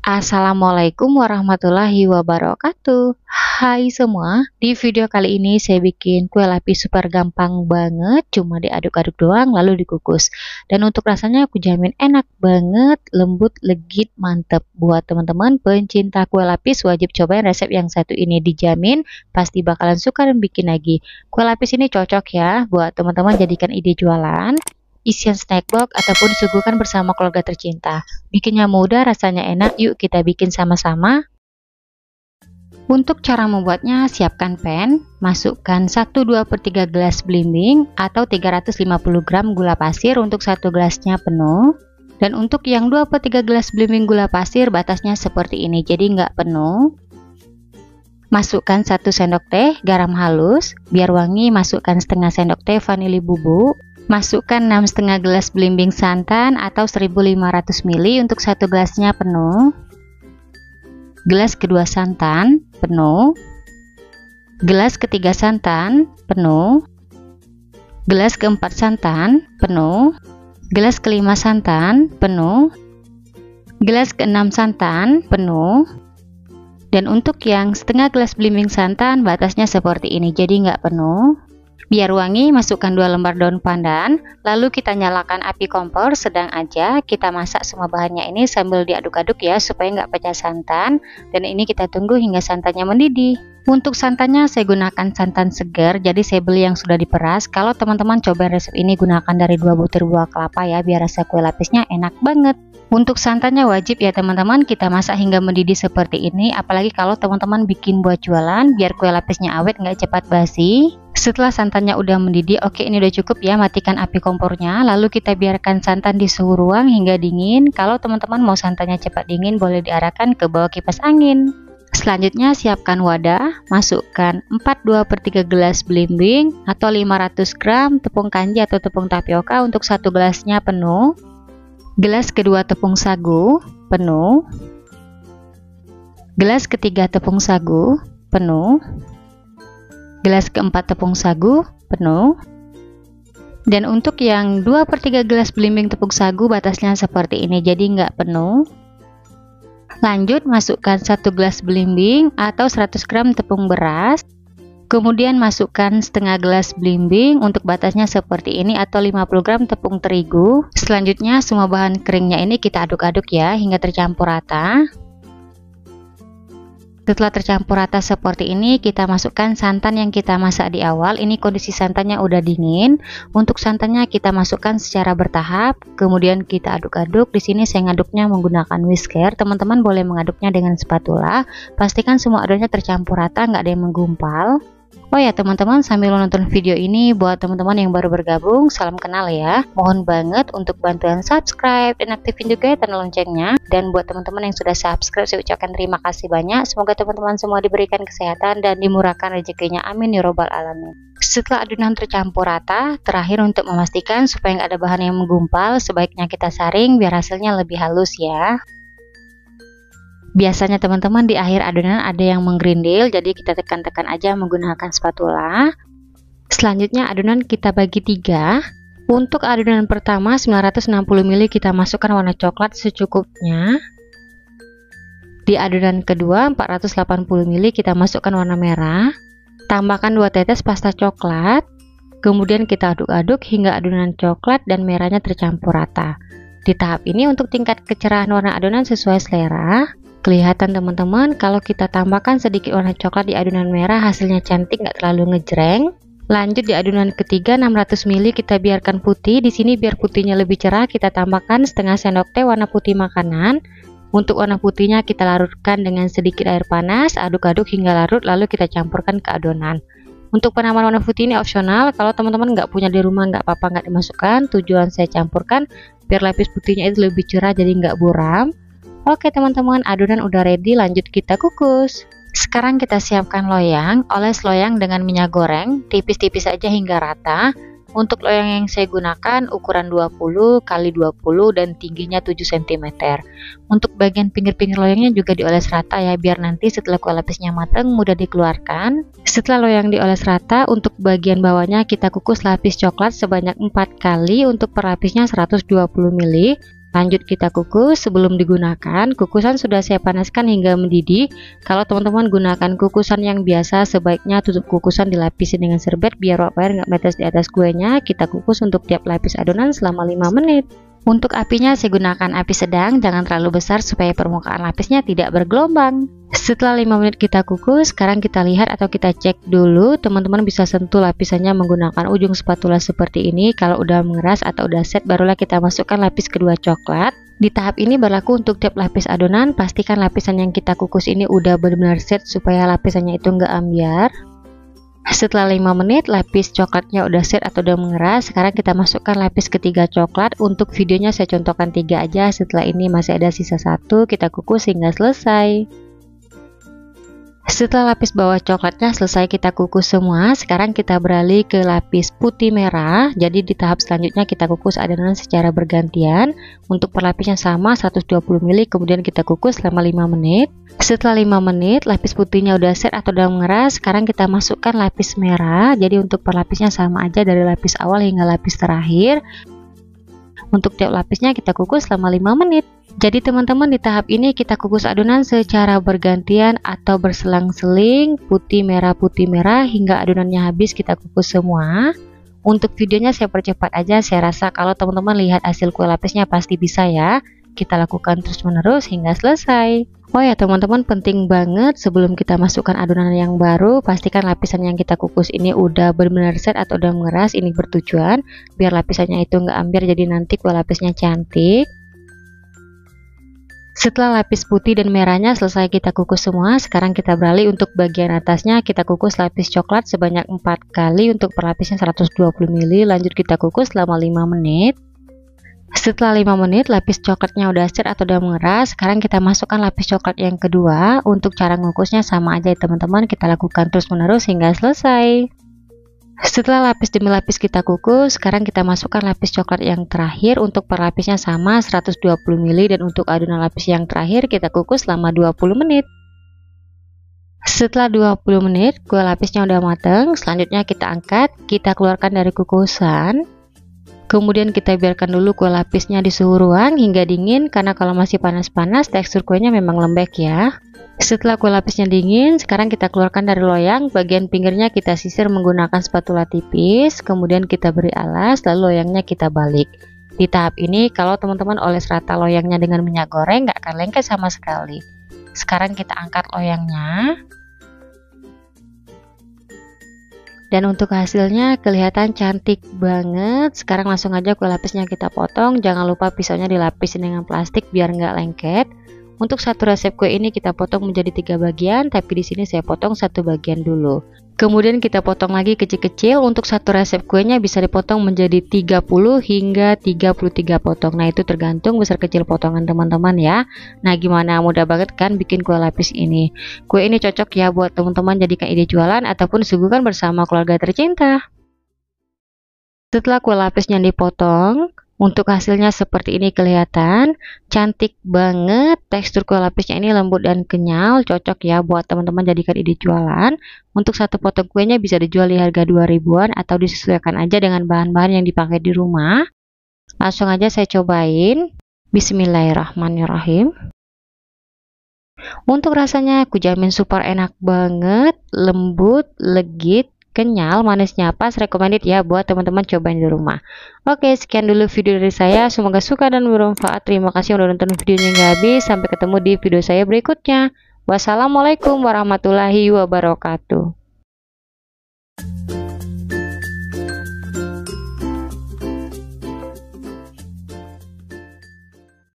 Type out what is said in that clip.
Assalamualaikum warahmatullahi wabarakatuh. Hai semua, di video kali ini saya bikin kue lapis super gampang banget, cuma diaduk-aduk doang lalu dikukus. Dan untuk rasanya aku jamin enak banget, lembut, legit, mantep. Buat teman-teman pencinta kue lapis wajib cobain resep yang satu ini, dijamin pasti bakalan suka dan bikin lagi. Kue lapis ini cocok ya buat teman-teman jadikan ide jualan, isian snack box, ataupun suguhkan bersama keluarga tercinta. Bikinnya mudah, rasanya enak, yuk kita bikin sama-sama. Untuk cara membuatnya, siapkan pan, masukkan 1/2/3 gelas belimbing atau 350 gram gula pasir untuk 1 gelasnya penuh. Dan untuk yang 2/3 gelas belimbing gula pasir, batasnya seperti ini, jadi nggak penuh. Masukkan 1 sendok teh garam halus, biar wangi masukkan setengah sendok teh vanili bubuk. Masukkan 6,5 gelas belimbing santan atau 1500 ml untuk 1 gelasnya penuh. Gelas kedua santan penuh. Gelas ketiga santan penuh. Gelas keempat santan penuh. Gelas kelima santan penuh. Gelas keenam santan penuh. Dan untuk yang setengah gelas belimbing santan, batasnya seperti ini, jadi nggak penuh. Biar wangi, masukkan 2 lembar daun pandan, lalu kita nyalakan api kompor sedang aja. Kita masak semua bahannya ini sambil diaduk-aduk ya, supaya nggak pecah santan. Dan ini kita tunggu hingga santannya mendidih. Untuk santannya saya gunakan santan segar, jadi saya beli yang sudah diperas. Kalau teman-teman coba resep ini, gunakan dari 2 butir buah kelapa ya, biar rasa kue lapisnya enak banget. Untuk santannya wajib ya teman-teman, kita masak hingga mendidih seperti ini. Apalagi kalau teman-teman bikin buat jualan, biar kue lapisnya awet nggak cepat basi. Setelah santannya udah mendidih, oke ini udah cukup ya, matikan api kompornya. Lalu kita biarkan santan di suhu ruang hingga dingin. Kalau teman-teman mau santannya cepat dingin, boleh diarahkan ke bawah kipas angin. Selanjutnya siapkan wadah, masukkan 4/2/3 gelas belimbing atau 500 gram tepung kanji atau tepung tapioka untuk 1 gelasnya penuh. Gelas kedua tepung sagu penuh. Gelas ketiga tepung sagu penuh. Gelas keempat tepung sagu penuh. Dan untuk yang 2/3 gelas belimbing tepung sagu, batasnya seperti ini, jadi nggak penuh. Lanjut masukkan 1 gelas belimbing atau 100 gram tepung beras. Kemudian masukkan setengah gelas belimbing untuk batasnya seperti ini atau 50 gram tepung terigu. Selanjutnya semua bahan keringnya ini kita aduk-aduk ya hingga tercampur rata. Setelah tercampur rata seperti ini, kita masukkan santan yang kita masak di awal. Ini kondisi santannya udah dingin. Untuk santannya kita masukkan secara bertahap, kemudian kita aduk-aduk. Di sini saya ngaduknya menggunakan whisker. Teman-teman boleh mengaduknya dengan spatula. Pastikan semua adonannya tercampur rata, nggak ada yang menggumpal. Oh ya teman-teman, sambil nonton video ini, buat teman-teman yang baru bergabung, salam kenal ya. Mohon banget untuk bantuan subscribe dan aktifin juga tanda loncengnya. Dan buat teman-teman yang sudah subscribe, saya ucapkan terima kasih banyak. Semoga teman-teman semua diberikan kesehatan dan dimurahkan rezekinya, amin ya robbal alamin. Setelah adonan tercampur rata, terakhir untuk memastikan supaya nggak ada bahan yang menggumpal, sebaiknya kita saring biar hasilnya lebih halus ya. Biasanya teman-teman di akhir adonan ada yang menggerindil, jadi kita tekan-tekan aja menggunakan spatula. Selanjutnya adonan kita bagi 3. Untuk adonan pertama 960 ml kita masukkan warna coklat secukupnya. Di adonan kedua 480 ml kita masukkan warna merah. Tambahkan 2 tetes pasta coklat. Kemudian kita aduk-aduk hingga adonan coklat dan merahnya tercampur rata. Di tahap ini untuk tingkat kecerahan warna adonan sesuai selera. Kelihatan teman-teman, kalau kita tambahkan sedikit warna coklat di adonan merah, hasilnya cantik, nggak terlalu ngejreng. Lanjut di adonan ketiga 600 ml kita biarkan putih. Di sini biar putihnya lebih cerah, kita tambahkan setengah sendok teh warna putih makanan. Untuk warna putihnya kita larutkan dengan sedikit air panas, aduk-aduk hingga larut, lalu kita campurkan ke adonan. Untuk penambahan warna putih ini opsional, kalau teman-teman nggak punya di rumah nggak apa-apa, nggak dimasukkan. Tujuan saya campurkan biar lapis putihnya itu lebih cerah, jadi nggak buram. Oke teman-teman, adonan udah ready, lanjut kita kukus. Sekarang kita siapkan loyang, oles loyang dengan minyak goreng, tipis-tipis aja hingga rata. Untuk loyang yang saya gunakan ukuran 20 x 20 dan tingginya 7 cm. Untuk bagian pinggir-pinggir loyangnya juga dioles rata ya, biar nanti setelah kue lapisnya matang mudah dikeluarkan. Setelah loyang dioles rata, untuk bagian bawahnya kita kukus lapis coklat sebanyak 4 kali. Untuk per lapisnya 120 ml. Lanjut kita kukus. Sebelum digunakan, kukusan sudah saya panaskan hingga mendidih. Kalau teman-teman gunakan kukusan yang biasa, sebaiknya tutup kukusan dilapisi dengan serbet biar uap air nggak metes di atas kuenya. Kita kukus untuk tiap lapis adonan selama 5 menit. Untuk apinya saya gunakan api sedang, jangan terlalu besar supaya permukaan lapisnya tidak bergelombang. Setelah 5 menit kita kukus, sekarang kita lihat atau kita cek dulu. Teman-teman bisa sentuh lapisannya menggunakan ujung spatula seperti ini. Kalau udah mengeras atau udah set, barulah kita masukkan lapis kedua coklat. Di tahap ini berlaku untuk tiap lapis adonan. Pastikan lapisan yang kita kukus ini udah benar-benar set supaya lapisannya itu nggak ambiar. Setelah 5 menit lapis coklatnya udah set atau udah mengeras, sekarang kita masukkan lapis ketiga coklat. Untuk videonya saya contohkan 3 aja, setelah ini masih ada sisa 1, kita kukus hingga selesai. Setelah lapis bawah coklatnya selesai kita kukus semua, sekarang kita beralih ke lapis putih merah. Jadi di tahap selanjutnya kita kukus adonan secara bergantian. Untuk per lapisnya sama 120 ml, kemudian kita kukus selama 5 menit. Setelah 5 menit lapis putihnya udah set atau udah mengeras, sekarang kita masukkan lapis merah. Jadi untuk per lapisnya sama aja dari lapis awal hingga lapis terakhir. Untuk tiap lapisnya kita kukus selama 5 menit. Jadi teman-teman, di tahap ini kita kukus adonan secara bergantian atau berselang-seling, putih merah hingga adonannya habis kita kukus semua. Untuk videonya saya percepat aja, saya rasa kalau teman-teman lihat hasil kue lapisnya pasti bisa ya. Kita lakukan terus-menerus hingga selesai. Oh ya teman-teman, penting banget sebelum kita masukkan adonan yang baru, pastikan lapisan yang kita kukus ini udah benar-benar set atau udah mengeras. Ini bertujuan biar lapisannya itu nggak ambiar, jadi nanti kue lapisnya cantik. Setelah lapis putih dan merahnya selesai kita kukus semua, sekarang kita beralih untuk bagian atasnya. Kita kukus lapis coklat sebanyak 4 kali untuk per lapisnya 120 ml. Lanjut kita kukus selama 5 menit. Setelah 5 menit lapis coklatnya udah set atau udah mengeras, sekarang kita masukkan lapis coklat yang kedua. Untuk cara mengukusnya sama aja ya teman-teman, kita lakukan terus-menerus hingga selesai. Setelah lapis demi lapis kita kukus, sekarang kita masukkan lapis coklat yang terakhir. Untuk per lapisnya sama 120 ml, dan untuk adonan lapis yang terakhir kita kukus selama 20 menit. Setelah 20 menit kue lapisnya udah matang, selanjutnya kita angkat, kita keluarkan dari kukusan. Kemudian kita biarkan dulu kue lapisnya di suhu ruang hingga dingin, karena kalau masih panas-panas tekstur kuenya memang lembek ya. Setelah kue lapisnya dingin, sekarang kita keluarkan dari loyang. Bagian pinggirnya kita sisir menggunakan spatula tipis, kemudian kita beri alas, lalu loyangnya kita balik. Di tahap ini kalau teman-teman oles rata loyangnya dengan minyak goreng, nggak akan lengket sama sekali. Sekarang kita angkat loyangnya. Dan untuk hasilnya kelihatan cantik banget. Sekarang langsung aja kue lapisnya kita potong. Jangan lupa pisaunya dilapisin dengan plastik biar nggak lengket. Untuk satu resep kue ini kita potong menjadi 3 bagian, tapi di sini saya potong 1 bagian dulu. Kemudian kita potong lagi kecil-kecil. Untuk satu resep kuenya bisa dipotong menjadi 30 hingga 33 potong. Nah itu tergantung besar kecil potongan teman-teman ya. Nah gimana, mudah banget kan bikin kue lapis ini. Kue ini cocok ya buat teman-teman jadikan ide jualan ataupun suguhkan bersama keluarga tercinta. Setelah kue lapisnya dipotong, untuk hasilnya seperti ini kelihatan cantik banget. Tekstur kue lapisnya ini lembut dan kenyal, cocok ya buat teman-teman jadikan ide jualan. Untuk satu potong kuenya bisa dijual di harga 2000-an atau disesuaikan aja dengan bahan-bahan yang dipakai di rumah. Langsung aja saya cobain. Bismillahirrahmanirrahim. Untuk rasanya aku jamin super enak banget, lembut, legit, kenyal, manisnya pas, recommended ya buat teman-teman cobain di rumah. Oke, sekian dulu video dari saya, semoga suka dan bermanfaat. Terima kasih udah nonton videonya hingga habis. Sampai ketemu di video saya berikutnya. Wassalamualaikum warahmatullahi wabarakatuh.